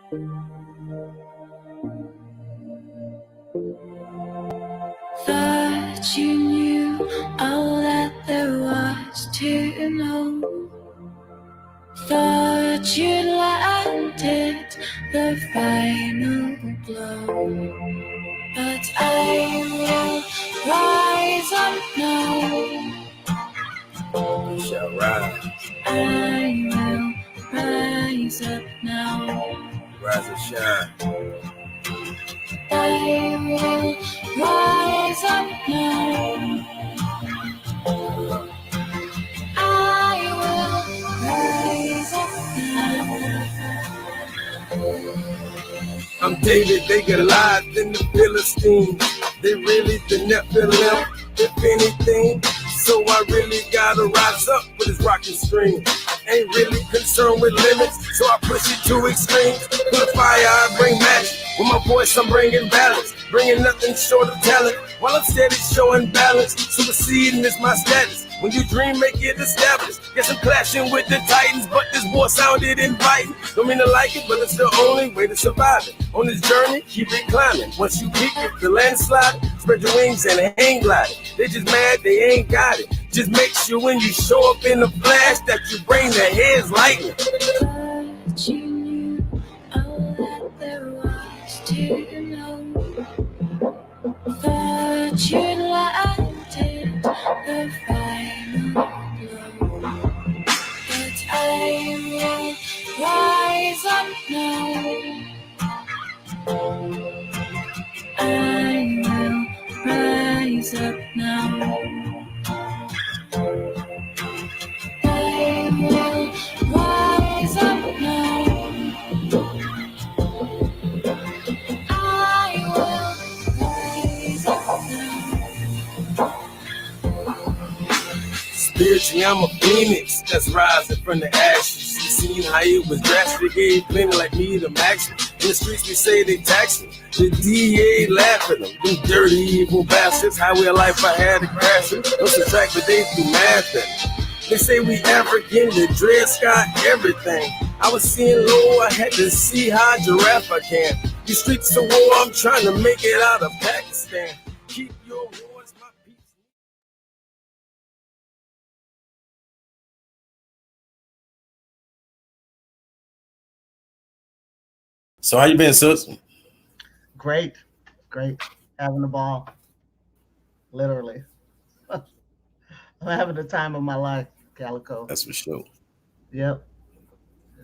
Thought you knew all that there was to know. Thought you'd landed the final blow. But I will rise up now. You shall rise. I will rise up now. Rise and shine. I will rise up now. I will rise up now. I'm David, they get live in the Philistines. They really the Nephilim, if anything. So I really gotta rise up with this rockin' stream. Ain't really concerned with limits, so I push it to extremes. With fire, I bring magic. With my voice, I'm bringing balance. Bringing nothing short of talent. While I'm steady showing balance. Superseding is my status. When you dream, make it established. Guess I'm clashing with the Titans, but this war sounded inviting. Don't mean to like it, but it's the only way to survive it. On this journey, keep it climbing. Once you peak it, the landslide, spread your wings and hang gliding. They just mad, they ain't got it. Just make sure when you show up in the flash that you bring the heads lightning. But you knew all that there was to know. Thought you'd landed the final blow. But I will rise up now. I will rise up now. I will rise up now. I will rise up now. Spiritually, I'm a phoenix that's rising from the ashes. You seen how it was drastic, gave plenty like me the maximum. In the streets, we say they tax me. The DA laugh at them, them dirty, evil bastards. Highway of life, I had to crash it. No subtract, but they do math at me. They say we African, the dreads got everything. I was seeing low, I had to see how giraffe I can. These streets of war, I'm trying to make it out of Pakistan. Keep your wars, my peace. So how you been, sis? Great. Having a ball. Literally. I'm having the time of my life, Calico. That's for sure. Yep.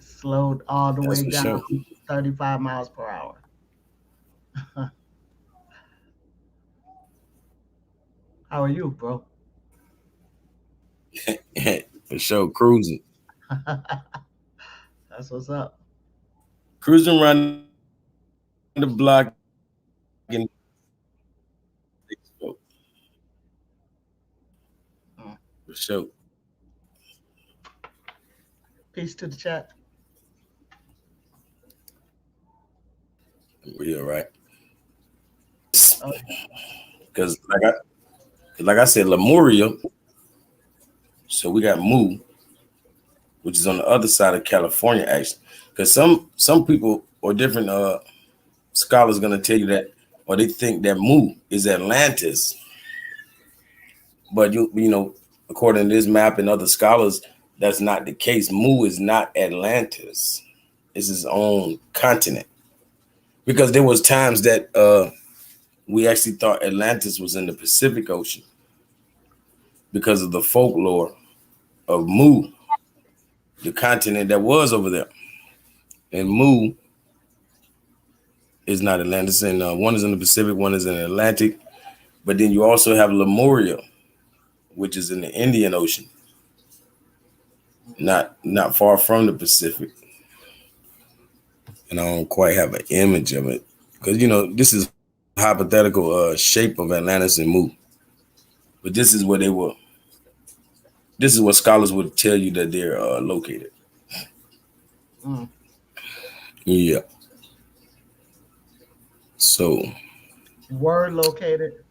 Slowed all the That's way for down sure. 35 miles per hour. How are you, bro? For sure, cruising. That's what's up. Cruising around the block. And for sure. Peace to the chat. We all right. Okay. Because like I said, Lemuria. So we got Mu, which is on the other side of California, actually. Because some people or different scholars gonna tell you that, or they think that Mu is Atlantis. But you know, according to this map and other scholars, that's not the case. Mu is not Atlantis. It's its own continent. Because there was times that we actually thought Atlantis was in the Pacific Ocean because of the folklore of Mu, the continent that was over there. And Mu is not Atlantis, and one is in the Pacific, one is in the Atlantic. But then you also have Lemuria, which is in the Indian Ocean, not far from the Pacific. And I don't quite have an image of it because, you know, this is hypothetical shape of Atlantis and Mu. But this is where they were. This is what scholars would tell you that they're located. Mm. Yeah. So. Were located.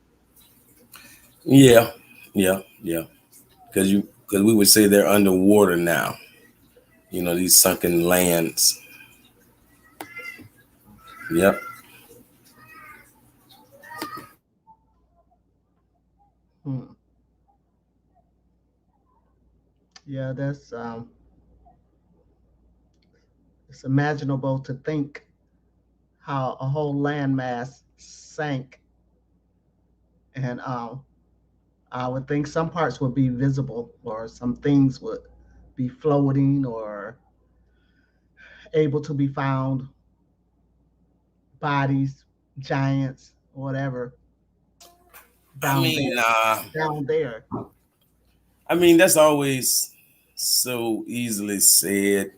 Yeah. Because we would say they're underwater now. You know, these sunken lands. Yep. Hmm. Yeah, it's imaginable to think how a whole landmass sank, and I would think some parts would be visible, or some things would be floating or able to be found, bodies, giants, whatever, I down mean, there, nah. down there. I mean, that's always so easily said.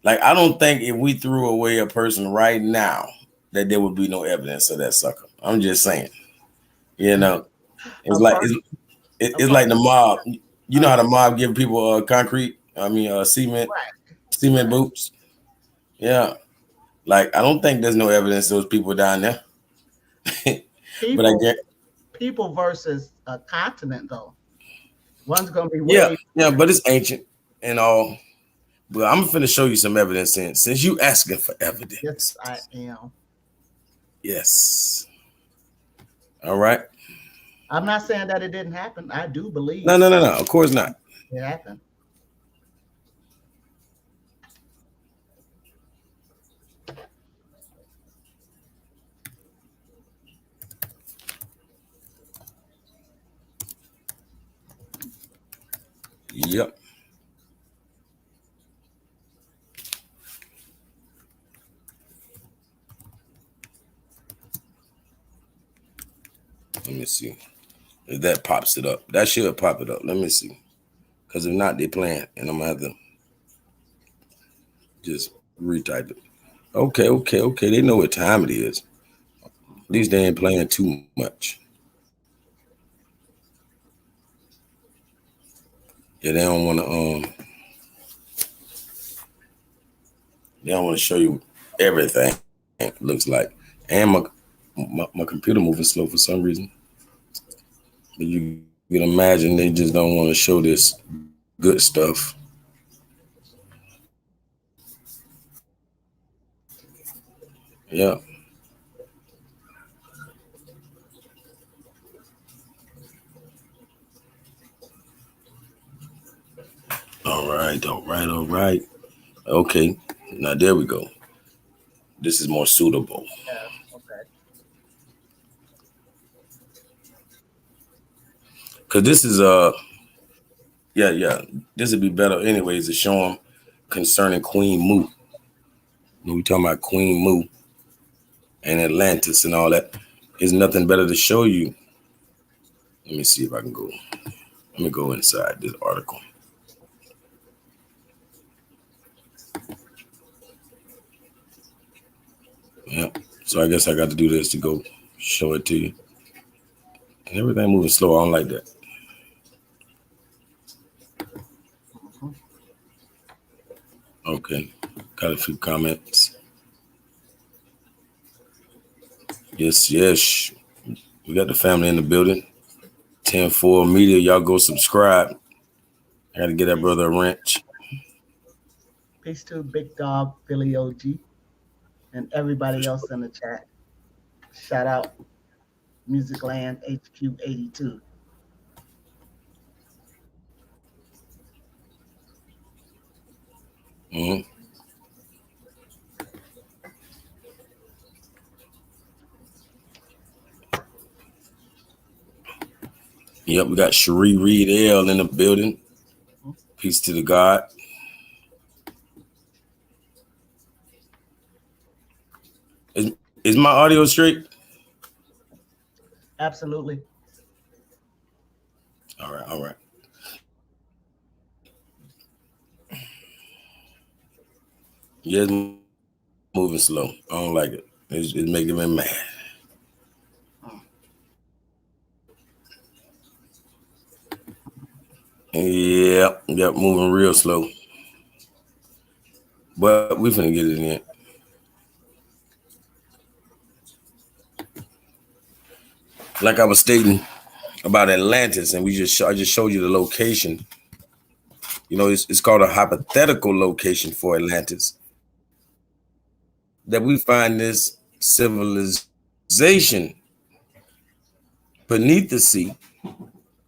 Like, I don't think if we threw away a person right now, that there would be no evidence of that sucker. I'm just saying. You know, it's A like person, a it's like the person, mob. You know uh, how the mob give people concrete? I mean, right, cement right. boots. Yeah. Like, I don't think there's no evidence those people down there. But I People, get, people versus a continent, though. One's gonna be yeah, way yeah, bigger. but it's ancient and all. But I'm finna show you some evidence since you asking for Yes, evidence. I am. Yes. All right. I'm not saying that it didn't happen. I do No, believe no, no, no. Of course not. it happened. Yep. Let me see. If that pops it up. That should pop it up. Let me see. Because if not, they playing. And I'm gonna have to just retype it. Okay, okay, okay. They know what time it is. At least they ain't playing too much. Yeah, they don't wanna show you everything it looks like. And my computer moving slow for some reason. But you can imagine they just don't want to show this good stuff. Yeah. All right, all right, all right. Okay. Now there we go. This is more suitable. Yeah. Okay. Cause this is yeah, yeah. This would be better anyways to show them concerning Queen Mu. When we talking about Queen Mu and Atlantis and all that. There's nothing better to show you. Let me see if I can go. Let me go inside this article. Yeah. So I guess I got to do this to go show it to you. And everything moving slow. I don't like that. Mhm. Okay. Got a few comments. Yes, yes. We got the family in the building. 10-4 media. Y'all go subscribe. I got to get that brother a wrench. Peace to Big Dog, Billy OG, and everybody else in the chat. Shout out Musicland HQ 82. Mm-hmm. Yep, we got Cherie Reed L in the building. Peace to the God. Is my audio straight? Absolutely. All right, all right. Yeah, it's moving slow. I don't like it. It's making me mad. Yeah, yep, moving real slow. But we finna get it in. Like I was stating about Atlantis, and I just showed you the location. You know, it's called a hypothetical location for Atlantis. that we find this civilization beneath the sea,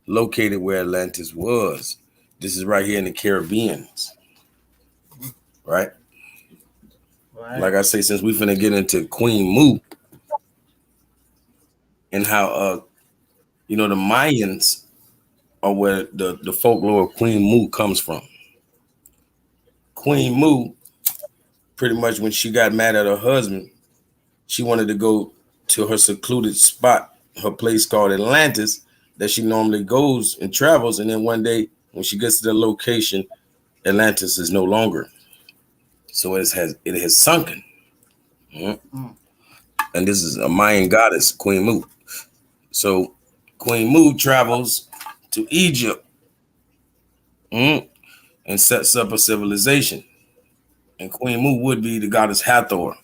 located where Atlantis was. This is right here in the Caribbean, right? Right. Like I say, since we finna get into Queen Mu and how the Mayans are where the folklore of Queen Mu comes from. Queen Mu, pretty much when she got mad at her husband, she wanted to go to her secluded spot, her place called Atlantis, that she normally goes and travels. And then one day, when she gets to the location, Atlantis is no longer. So it has sunken. Mhm. Mm. And this is a Mayan goddess, Queen Mu. So Queen Mu travels to Egypt, mhm, and sets up a civilization. And Queen Mu would be the goddess Hathor,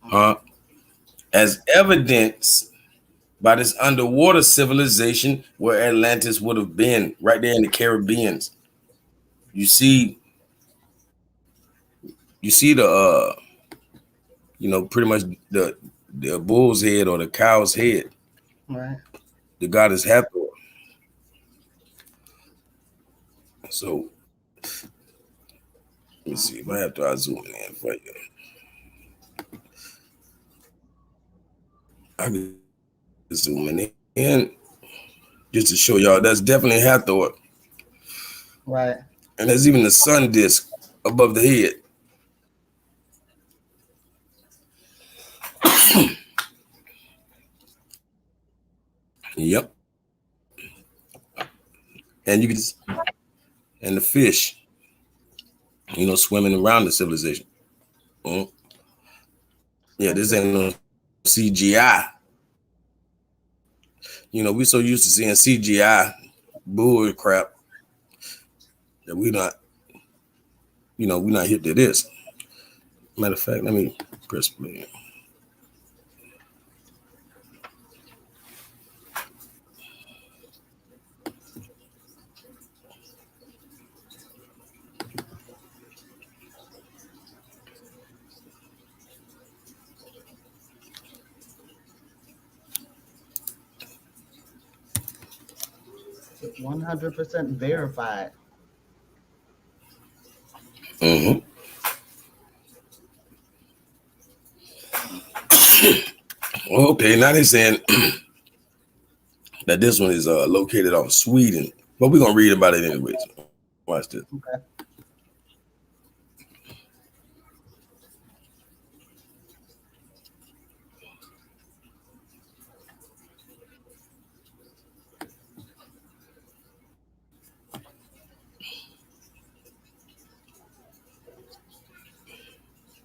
huh? As evidence by this underwater civilization where Atlantis would have been, right there in the Caribbean. You see, the pretty much the bull's head or the cow's head. Right. The goddess Hathor. So let me see if I have to zoom in for you. I can zoom in just to show y'all that's definitely Hathor. Right. And there's even the sun disk above the head. Yep. And you can and the fish, swimming around the civilization. Mhm. Yeah, this ain't no CGI. We so used to seeing CGI bull crap that we're not hip to this. Matter of fact, let me press play. It's 100% verified. Mm-hmm. Okay, now they're saying that this one is located off Sweden, but we're gonna read about it anyways. Watch this. Okay.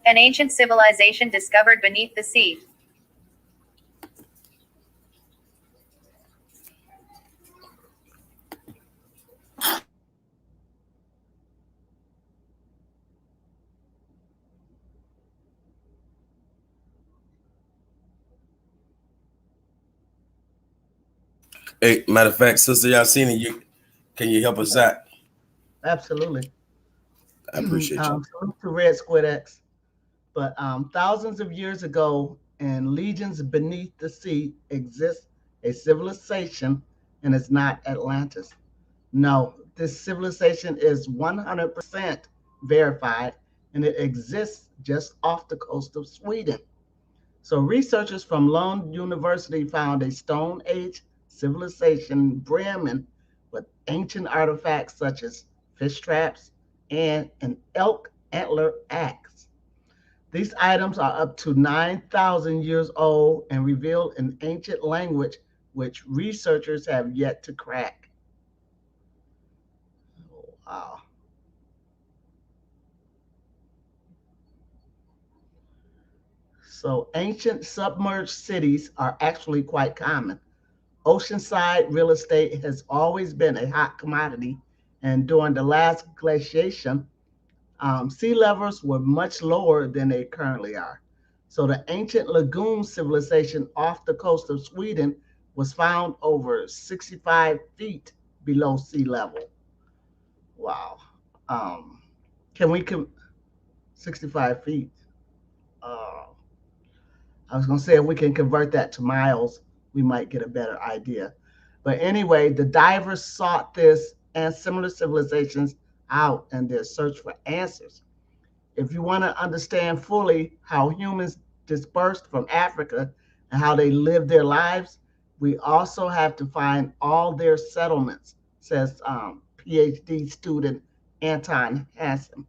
An ancient civilization discovered beneath the sea. Hey, matter of fact, Sister Yahsinni, can you help us out? Absolutely. I appreciate you. Salute to Red Squid X. But thousands of years ago, in legions beneath the sea, exists a civilization, and it's not Atlantis. No, this civilization is 100% verified, and it exists just off the coast of Sweden. So researchers from Lund University found a Stone Age civilization brimming with ancient artifacts such as fish traps and an elk antler axe. These items are up to 9,000 years old and reveal an ancient language which researchers have yet to crack. Wow. So ancient submerged cities are actually quite common. Oceanside real estate has always been a hot commodity, and during the last glaciation, sea levels were much lower than they currently are. So the ancient lagoon civilization off the coast of Sweden was found over 65 feet below sea level. Wow. Um, can we 65 feet? I was going to say if we can convert that to miles, we might get a better idea. But anyway, the divers sought this and similar civilizations out in their search for answers. If you want to understand fully how humans dispersed from Africa and how they lived their lives, we also have to find all their settlements, says PhD student Anton Hansen.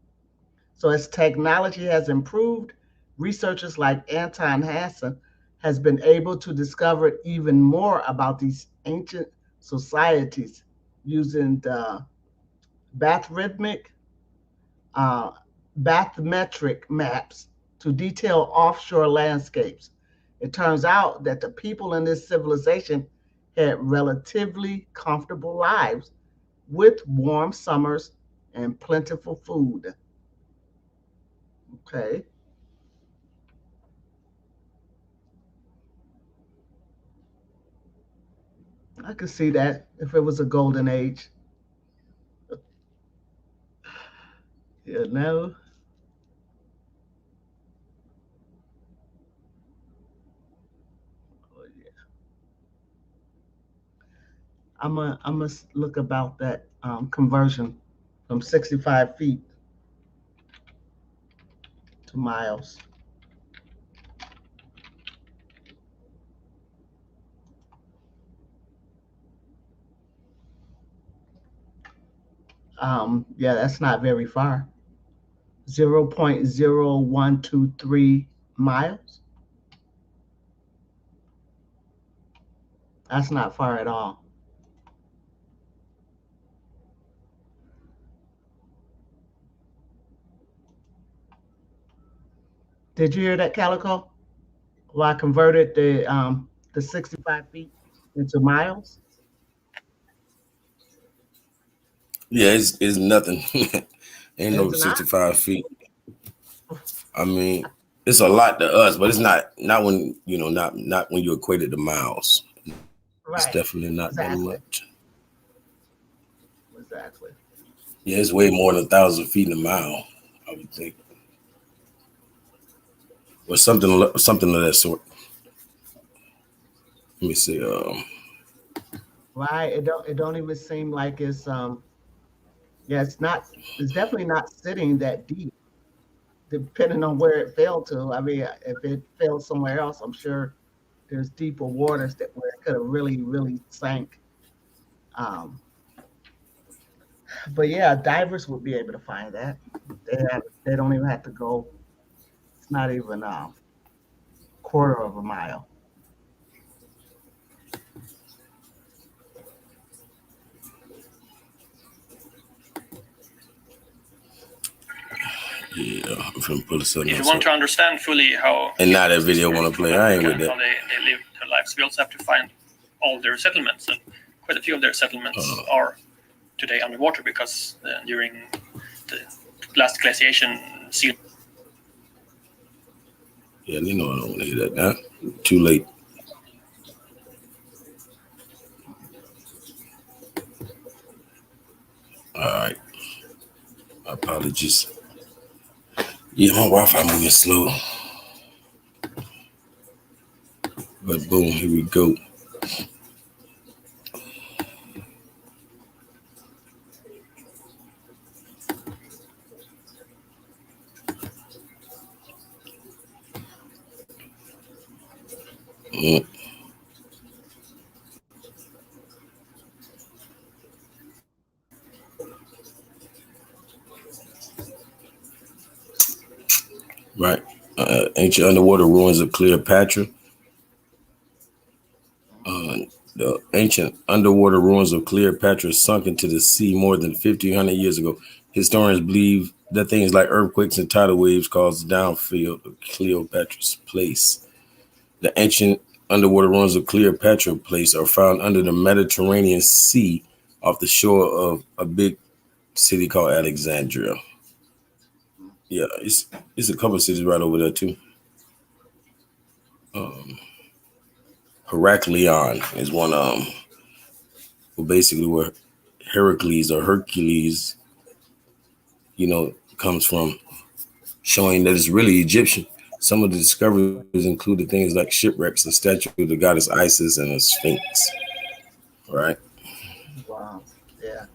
So as technology has improved, researchers like Anton Hansen has been able to discover even more about these ancient societies using the bathymetric, uh, bathymetric maps to detail offshore landscapes. It turns out that the people in this civilization had relatively comfortable lives with warm summers and plentiful food. Okay. I could see that if it was a golden age. You know, I'm gonna look about that conversion from 65 feet to miles. Yeah, that's not very far. 0.0123 miles. That's not far at all. Did you hear that, Calico? Well, I converted the 65 feet into miles. Yeah, it's nothing. Ain't no It's not 65 feet. I mean, it's a lot to us, but it's not when not when you equate it to miles. It's right. definitely not that Exactly. much. Exactly. Yeah, it's way more than 1,000 feet in a mile, I would think, or something of that sort. Let me see. Right. It don't even seem like it's yeah, it's definitely not sitting that deep, depending on where it fell to. I mean, if it fell somewhere else, I'm sure there's deeper waters that where it could have really, really sank. Um, but yeah, divers would be able to find that. They don't even have to go. It's not even a quarter of a mile. Yeah, I'm finna pull this up. If you want to understand fully how and now that video want to play, I ain't with how that. they live their lives, we also have to find all their settlements, and quite a few of their settlements are today underwater because during the last glaciation sea. Yeah, you know I don't want to hear that now. Too late. All right. Apologies. Yeah, my Wi-Fi moving slow. But boom, here we go. Right. Ancient underwater ruins of Cleopatra. The ancient underwater ruins of Cleopatra sunk into the sea more than 1,500 years ago. Historians believe that things like earthquakes and tidal waves caused the downfall of Cleopatra's place. The ancient underwater ruins of Cleopatra Place are found under the Mediterranean Sea off the shore of a big city called Alexandria. Yeah, it's a couple of cities right over there too. Heracleion is one basically where Heracles or Hercules, comes from, showing that it's really Egyptian. Some of the discoveries included things like shipwrecks, a statue of the goddess Isis, and a sphinx. Right. Wow. Yeah.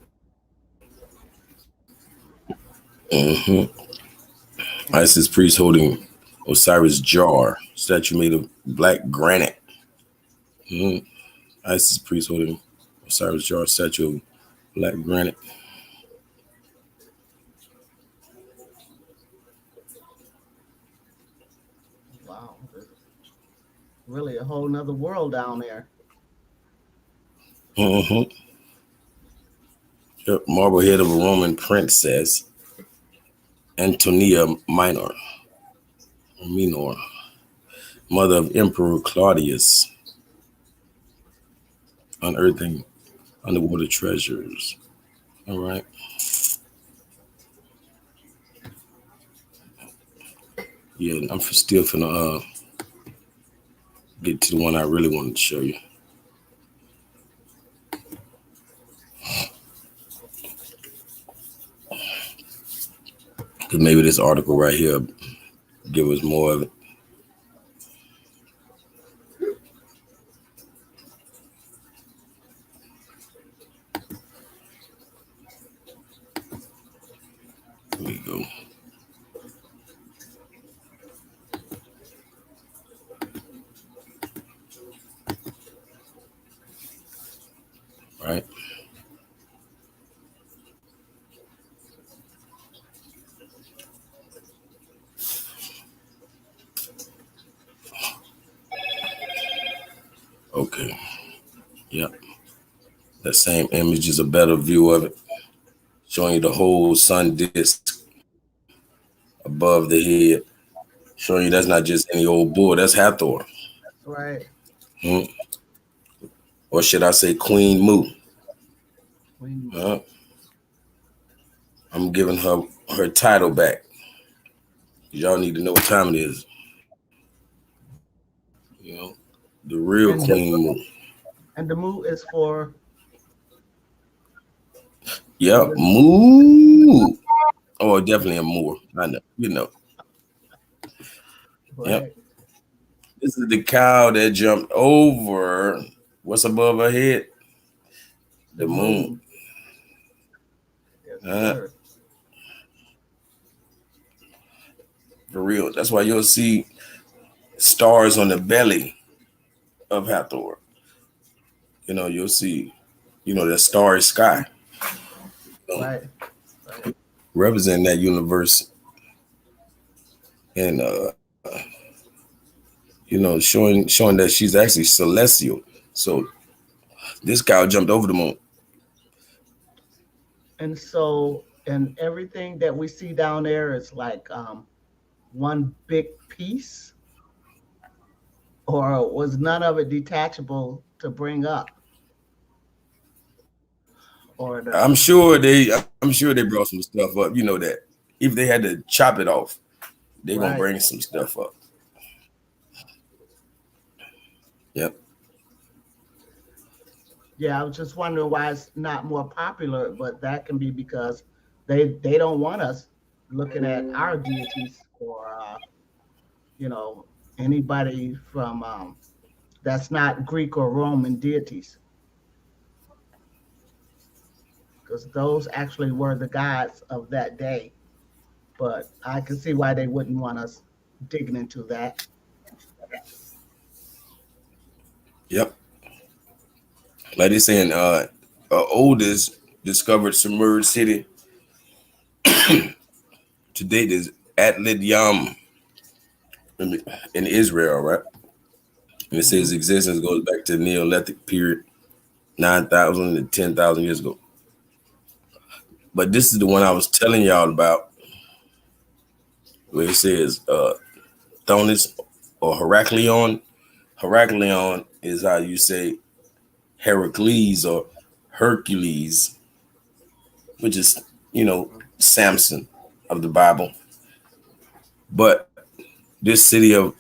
Isis priest holding Osiris jar, statue made of black granite. Isis priest holding Osiris jar, statue of black granite. Wow. There's really a whole nother world down there. Yep, marble head of a Roman princess, Antonia Minor, mother of Emperor Claudius, unearthing underwater treasures. All right. Yeah, I'm still finna get to the one I really wanted to show you. Because maybe this article right here give us more of it. Here we go. Right. Okay. Yep. That same image is a better view of it, showing you the whole sun disk above the head, showing you that's not just any old bull, that's Hathor. Right. Or should I say Queen Mu? Queen Mu. I'm giving her title back. Y'all need to know what time it is. You know, the real And Queen Mu. And the Mu is for? Yeah, Mu. Oh, definitely a Moor. I know, you know. Right. Yep. This is the cow that jumped over. What's above her head? The moon. Yes, sir. For real. That's why you'll see stars on the belly of Hathor. You know, you'll see, the starry sky. Right. Representing that universe and showing that she's actually celestial. So this cow jumped over the moon. And so, and everything that we see down there is like one big piece, or was none of it detachable to bring up? Or I'm sure they brought some stuff up. You know that if they had to chop it off, they're gonna bring some stuff up. Yep. Yeah, I was just wondering why it's not more popular, but that can be because they don't want us looking at our deities or anybody from that's not Greek or Roman deities, because those actually were the gods of that day. But I can see why they wouldn't want us digging into that. Yep. Like they're saying, oldest discovered submerged city to date is Atlantis in Israel, right? And it says existence goes back to the Neolithic period, 9,000 to 10,000 years ago. But this is the one I was telling y'all about, where it says Thonis or Heraklion. Heraklion is how you say Heracles or Hercules, which is, Samson of the Bible. But this city of